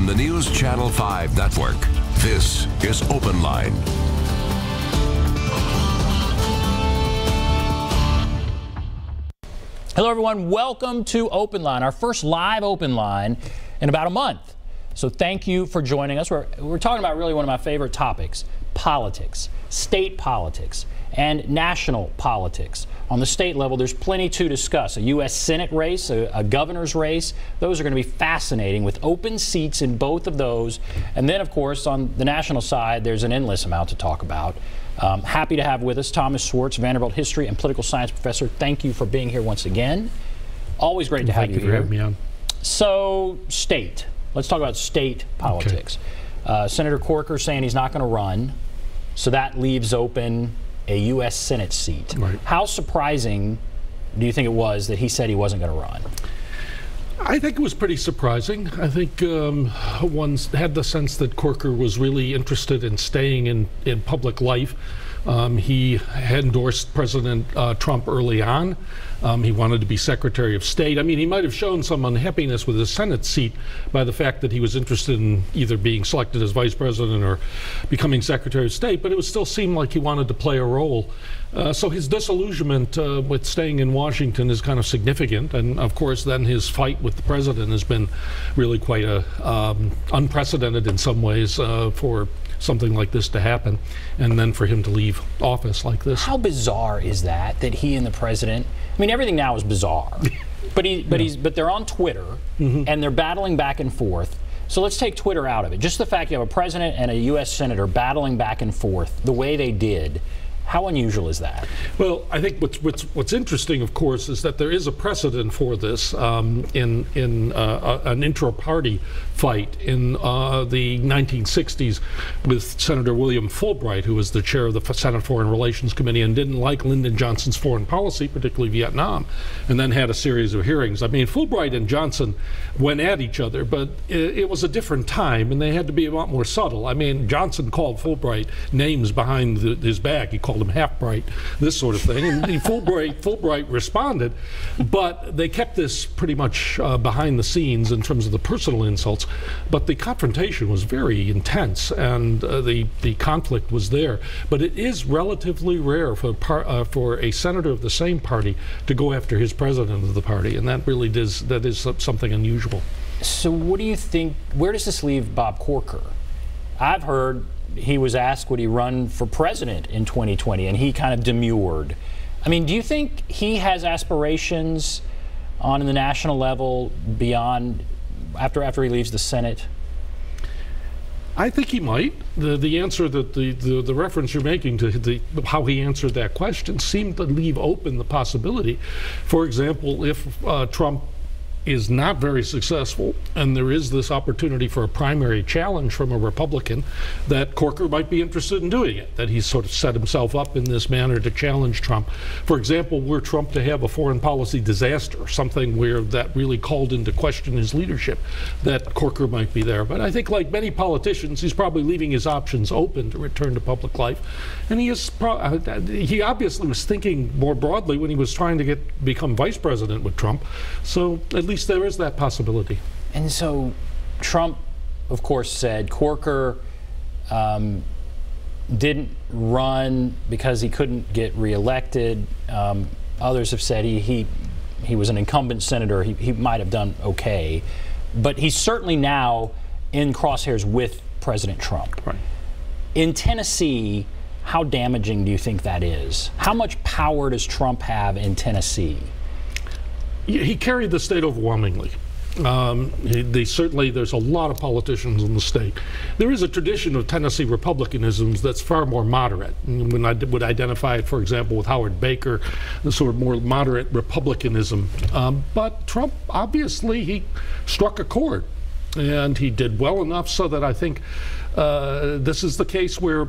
on the News Channel 5 network. This is OpenLine. Hello, everyone. Welcome to OpenLine, our first live OpenLine in about a month. So thank you for joining us. We're talking about really one of my favorite topics, politics, state politics, and national politics. On the state level, there's plenty to discuss. A U.S. Senate race, a governor's race. Those are going to be fascinating with open seats in both of those. And then, of course, on the national side, there's an endless amount to talk about. Happy to have with us Thomas Schwartz, Vanderbilt history and political science professor. Thank you for being here once again. Always great to have you here. Thank you for having me on. So, state. Let's talk about state politics. Okay. Senator Corker saying he's not going to run, so that leaves open a U.S. Senate seat. Right. How surprising do you think it was that he said he wasn't going to run? I think it was pretty surprising. I think one had the sense that Corker was really interested in staying in public life. He had endorsed President Trump early on. He wanted to be Secretary of State. I mean, he might have shown some unhappiness with his Senate seat by the fact that he was interested in either being selected as Vice President or becoming Secretary of State, but it would still seem like he wanted to play a role. So his disillusionment with staying in Washington is kind of significant, and of course then his fight with the President has been really quite unprecedented in some ways for something like this to happen, and then for him to leave office like this. How bizarre is that he and the President, I mean, everything now is bizarre, but they're on Twitter, and they're battling back and forth. So let's take Twitter out of it. Just the fact you have a president and a U.S. senator battling back and forth the way they did. How unusual is that? Well, I think what's interesting, of course, is that there is a precedent for this in an intra-party fight in the 1960s with Senator William Fulbright, who was the chair of the Senate Foreign Relations Committee and didn't like Lyndon Johnson's foreign policy, particularly Vietnam, and then had a series of hearings. I mean, Fulbright and Johnson went at each other, but it was a different time, and they had to be a lot more subtle. I mean, Johnson called Fulbright names behind his back. He called him half-bright, this sort of thing, and Fulbright responded, but they kept this pretty much behind the scenes in terms of the personal insults, but the confrontation was very intense, and the conflict was there. But it is relatively rare for a senator of the same party to go after his president of the party, and that really is something unusual. So what do you think, where does this leave Bob Corker? I've heard he was asked would he run for president in 2020, and he kind of demurred. I mean, do you think he has aspirations on the national level beyond after he leaves the Senate? I think he might. The answer that the reference you're making to how he answered that question seemed to leave open the possibility. For example, if Trump is not very successful, and there is this opportunity for a primary challenge from a Republican, that Corker might be interested in doing it, that he's sort of set himself up in this manner to challenge Trump. For example, were Trump to have a foreign policy disaster, something where that really called into question his leadership, that Corker might be there. But I think, like many politicians, he's probably leaving his options open to return to public life. And he obviously was thinking more broadly when he was trying to become vice president with Trump. So at least there is that possibility. And so Trump, of course, said Corker didn't run because he couldn't get reelected. Others have said he was an incumbent senator. He might have done okay. But he's certainly now in crosshairs with President Trump. Right. In Tennessee, how damaging do you think that is? How much power does Trump have in Tennessee? He carried the state overwhelmingly. There's a lot of politicians in the state. There is a tradition of Tennessee Republicanism that's far more moderate. When I would identify it, for example, with Howard Baker, the sort of more moderate Republicanism. But Trump, obviously, he struck a chord. And he did well enough so that I think this is the case where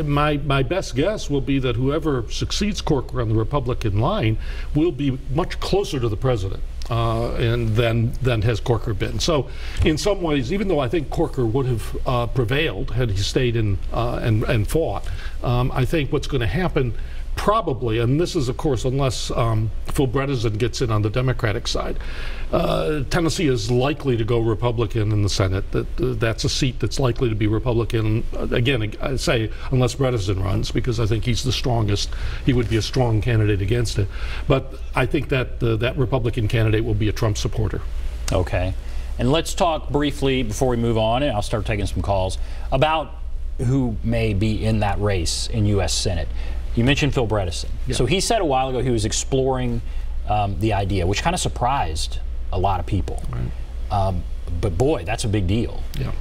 my best guess will be that whoever succeeds Corker on the Republican line will be much closer to the president than has Corker been. So in some ways, even though I think Corker would have prevailed had he stayed in and fought, I think what's going to happen probably, and this is, of course, unless Phil Bredesen gets in on the Democratic side, Tennessee is likely to go Republican in the Senate. That's a seat that's likely to be Republican. Again, I say unless Bredesen runs, because I think he's the strongest. He would be a strong candidate against it. But I think that that Republican candidate will be a Trump supporter. Okay. And let's talk briefly, before we move on, and I'll start taking some calls, about who may be in that race in U.S. Senate. You mentioned Phil Bredesen. Yeah. So he said a while ago he was exploring the idea, which kind of surprised a lot of people. Right. But boy, that's a big deal. Yeah.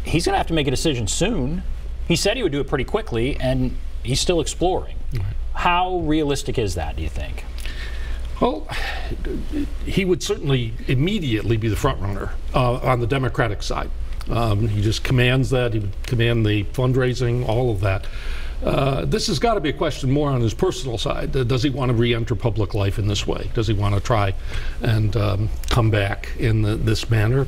He's going to have to make a decision soon. He said he would do it pretty quickly, and he's still exploring. Right. How realistic is that, do you think? Well, he would certainly immediately be the front runner on the Democratic side. He just commands that. He would command the fundraising, all of that. This has got to be a question more on his personal side. Does he want to re-enter public life in this way? Does he want to try and come back in this manner?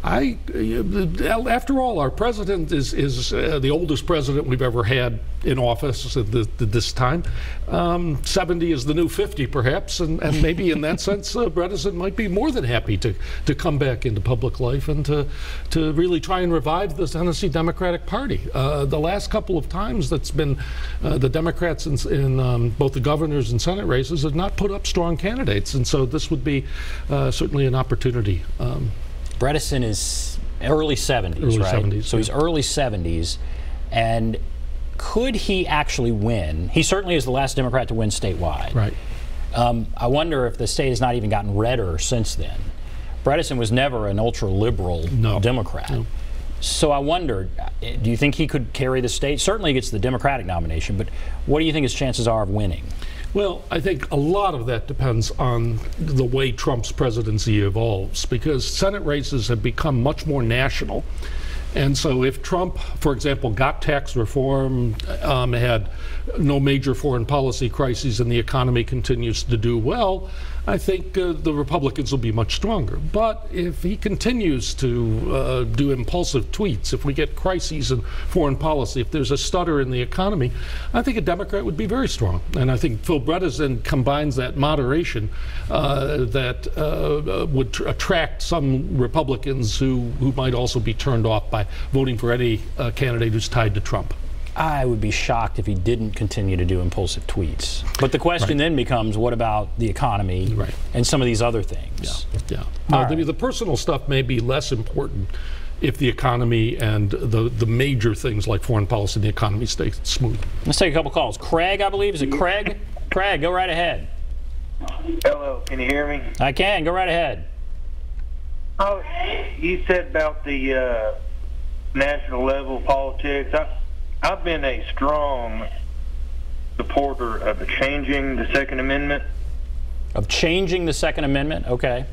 After all, our president is the oldest president we've ever had in office at this time. 70 is the new 50, perhaps, and maybe in that sense, Bredesen might be more than happy to come back into public life and to really try and revive the Tennessee Democratic Party. The last couple of times that's been the Democrats in both the governor's and Senate races have not put up strong candidates, and so this would be certainly an opportunity. Bredesen is early 70s, right? 70s, so he's early 70s, and could he actually win? He certainly is the last Democrat to win statewide. Right. I wonder if the state has not even gotten redder since then. Bredesen was never an ultra-liberal Democrat. No. So I wonder, do you think he could carry the state? Certainly he gets the Democratic nomination, but what do you think his chances are of winning? Well, I think a lot of that depends on the way Trump's presidency evolves, because Senate races have become much more national. And so if Trump, for example, got tax reform, had no major foreign policy crises, and the economy continues to do well, I think the Republicans will be much stronger. But if he continues to do impulsive tweets, if we get crises in foreign policy, if there's a stutter in the economy, I think a Democrat would be very strong. And I think Phil Bredesen combines that moderation that would attract some Republicans who might also be turned off by voting for any candidate who's tied to Trump. I would be shocked if he didn't continue to do impulsive tweets. But the question then becomes, what about the economy and some of these other things? Yeah. No, the personal stuff may be less important if the economy and the major things like foreign policy and the economy stay smooth. Let's take a couple calls. Craig, I believe. Is it Craig? Craig, go right ahead. Hello, can you hear me? I can. Go right ahead. Oh, you said about the national level politics. I've been a strong supporter of changing the Second Amendment. Of changing the Second Amendment? Okay.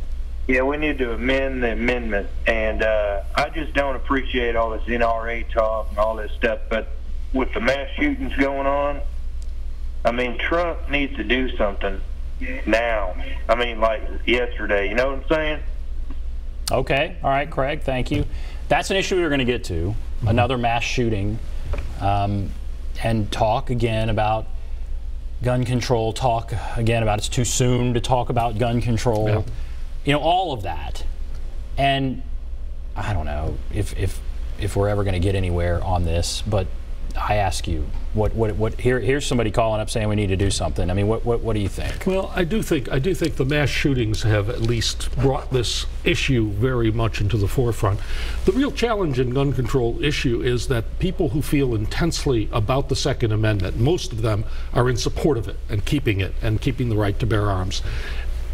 Yeah, we need to amend the amendment. And I just don't appreciate all this NRA talk and all this stuff. But with the mass shootings going on, I mean, Trump needs to do something now. I mean, like yesterday. You know what I'm saying? Okay. All right, Craig. Thank you. That's an issue we're going to get to. Another mass shooting. And talk again about gun control, talk again about it's too soon to talk about gun control, you know, all of that. And I don't know if we're ever going to get anywhere on this, but I ask you, here's somebody calling up saying we need to do something. I mean, what do you think? Well, I do think the mass shootings have at least brought this issue very much into the forefront. The real challenge in gun control issue is that people who feel intensely about the Second Amendment, most of them are in support of it and keeping the right to bear arms.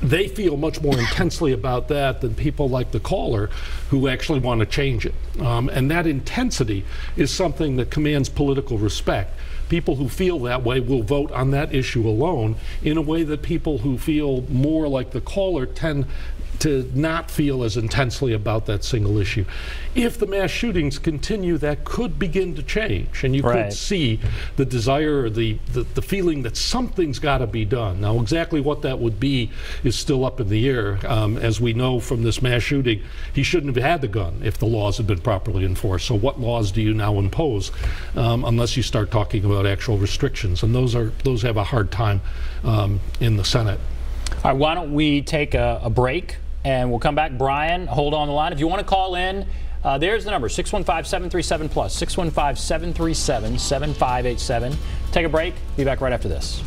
They feel much more intensely about that than people like the caller who actually want to change it. And that intensity is something that commands political respect. People who feel that way will vote on that issue alone in a way that people who feel more like the caller tend to not feel as intensely about that single issue. If the mass shootings continue, that could begin to change, and you could see the desire, or the feeling that something's got to be done. Now, exactly what that would be is still up in the air. As we know from this mass shooting, he shouldn't have had the gun if the laws had been properly enforced. So what laws do you now impose, unless you start talking about actual restrictions? And those have a hard time in the Senate. All right, why don't we take a break, and we'll come back. Brian, hold on the line. If you want to call in, there's the number, 615-737-PLUS, 615-737-7587. Take a break. Be back right after this.